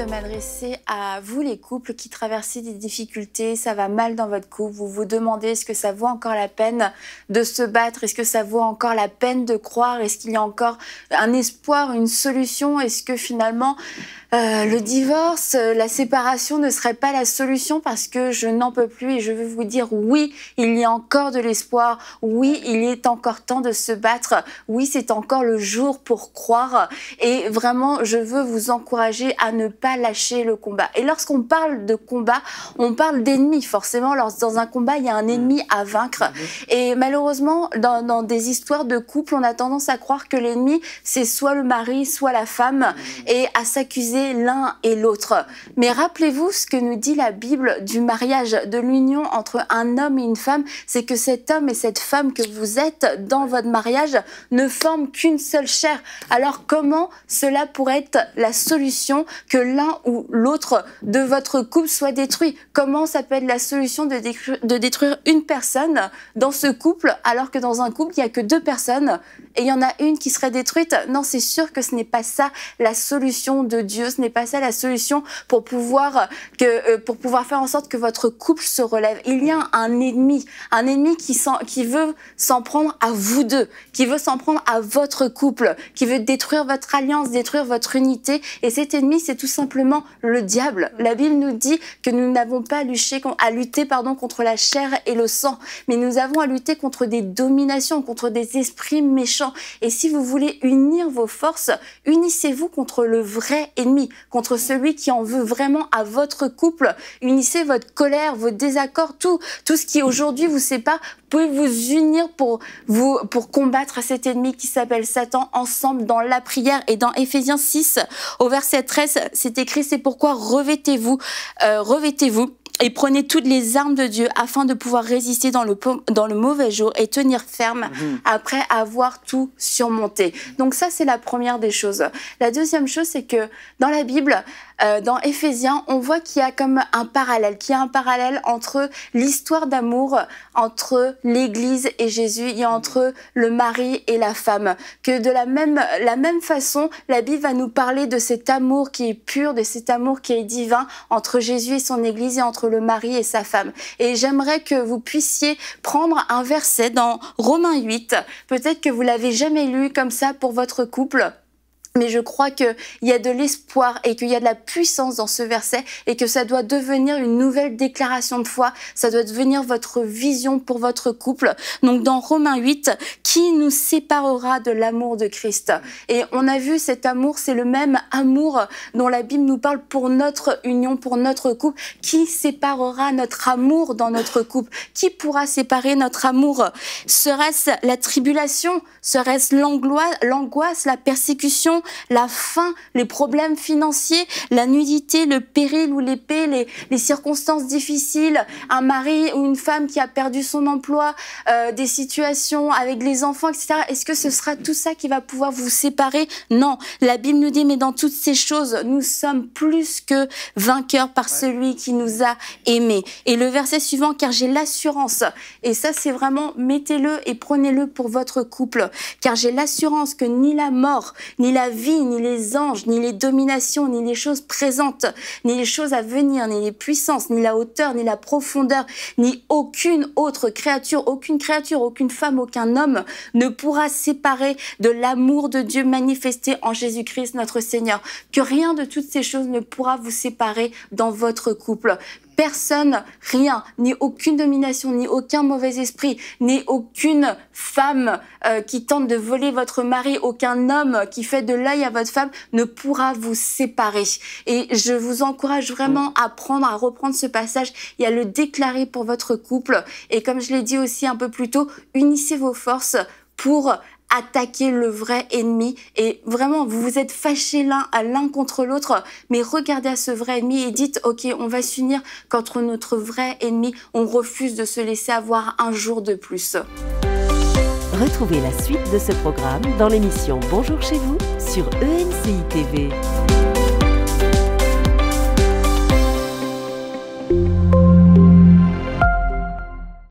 m'adresser à vous les couples qui traversez des difficultés, ça va mal dans votre couple, vous vous demandez est-ce que ça vaut encore la peine de se battre, est-ce que ça vaut encore la peine de croire, est-ce qu'il y a encore un espoir, une solution, est-ce que finalement le divorce, la séparation ne serait pas la solution parce que je n'en peux plus et je veux vous dire oui, il y a encore de l'espoir, oui, il est encore temps de se battre, oui, c'est encore le jour pour croire et vraiment je veux vous encourager à ne pas lâcher le combat. Et lorsqu'on parle de combat, on parle d'ennemi forcément. Dans un combat, il y a un ennemi à vaincre et malheureusement, dans des histoires de couple, on a tendance à croire que l'ennemi, c'est soit le mari, soit la femme et à s'accuser l'un et l'autre. Mais rappelez-vous ce que nous dit la Bible du mariage, de l'union entre un homme et une femme, c'est que cet homme et cette femme que vous êtes dans votre mariage ne forment qu'une seule chair. Alors comment cela pourrait être la solution que l'un ou l'autre de votre couple soit détruit? Comment ça peut être la solution de détruire une personne dans ce couple alors que dans un couple il n'y a que deux personnes et il y en a une qui serait détruite? Non, c'est sûr que ce n'est pas ça la solution de Dieu, ce n'est pas ça la solution pour pouvoir faire en sorte que votre couple se relève. Il y a un ennemi qui veut s'en prendre à vous deux, qui veut s'en prendre à votre couple, qui veut détruire votre alliance, détruire votre unité. Et cet ennemi, c'est tout simplement le diable. La Bible nous dit que nous n'avons pas à lutter contre la chair et le sang, mais nous avons à lutter contre des dominations, contre des esprits méchants. Et si vous voulez unir vos forces, unissez-vous contre le vrai ennemi, contre celui qui en veut vraiment à votre couple. Unissez votre colère, vos désaccords, tout ce qui aujourd'hui vous sépare. Vous pouvez vous unir pour combattre cet ennemi qui s'appelle Satan ensemble dans la prière. Et dans Éphésiens 6, au verset 13, c'est écrit, c'est pourquoi revêtez-vous et prenez toutes les armes de Dieu afin de pouvoir résister dans le mauvais jour et tenir ferme après avoir tout surmonté. Donc ça, c'est la première des choses. La deuxième chose, c'est que dans la Bible, dans Éphésiens, on voit qu'il y a comme un parallèle entre l'histoire d'amour entre l'Église et Jésus et entre le mari et la femme. Que de la même façon, la Bible va nous parler de cet amour qui est pur, de cet amour qui est divin entre Jésus et son Église et entre le mari et sa femme. Et j'aimerais que vous puissiez prendre un verset dans Romains 8. Peut-être que vous l'avez jamais lu comme ça pour votre couple. Mais je crois qu'il y a de l'espoir et qu'il y a de la puissance dans ce verset et que ça doit devenir une nouvelle déclaration de foi. Ça doit devenir votre vision pour votre couple. Donc dans Romains 8, qui nous séparera de l'amour de Christ? Et on a vu cet amour, c'est le même amour dont la Bible nous parle pour notre union, pour notre couple. Qui séparera notre amour dans notre couple? Qui pourra séparer notre amour? Serait-ce la tribulation? Serait-ce l'angoisse, la persécution, la faim, les problèmes financiers, la nudité, le péril ou l'épée, les circonstances difficiles, un mari ou une femme qui a perdu son emploi, des situations avec les enfants, etc. Est-ce que ce sera tout ça qui va pouvoir vous séparer? Non, la Bible nous dit, mais dans toutes ces choses, nous sommes plus que vainqueurs par celui qui nous a aimés. Et le verset suivant, car j'ai l'assurance, et ça c'est vraiment, mettez-le et prenez-le pour votre couple, car j'ai l'assurance que ni la mort, ni la vie, ni les anges, ni les dominations, ni les choses présentes, ni les choses à venir, ni les puissances, ni la hauteur, ni la profondeur, ni aucune autre créature, aucune femme, aucun homme ne pourra séparer de l'amour de Dieu manifesté en Jésus-Christ notre Seigneur. Que rien de toutes ces choses ne pourra vous séparer dans votre couple. Personne, rien, ni aucune domination, ni aucun mauvais esprit, ni aucune femme qui tente de voler votre mari, aucun homme qui fait de l'œil à votre femme ne pourra vous séparer. Et je vous encourage vraiment à reprendre ce passage et à le déclarer pour votre couple. Et comme je l'ai dit aussi un peu plus tôt, unissez vos forces pour attaquer le vrai ennemi. Et vraiment, vous vous êtes fâchés l'un contre l'autre, mais regardez à ce vrai ennemi et dites, ok, on va s'unir contre notre vrai ennemi. On refuse de se laisser avoir un jour de plus. Retrouvez la suite de ce programme dans l'émission Bonjour chez vous sur ENCI TV.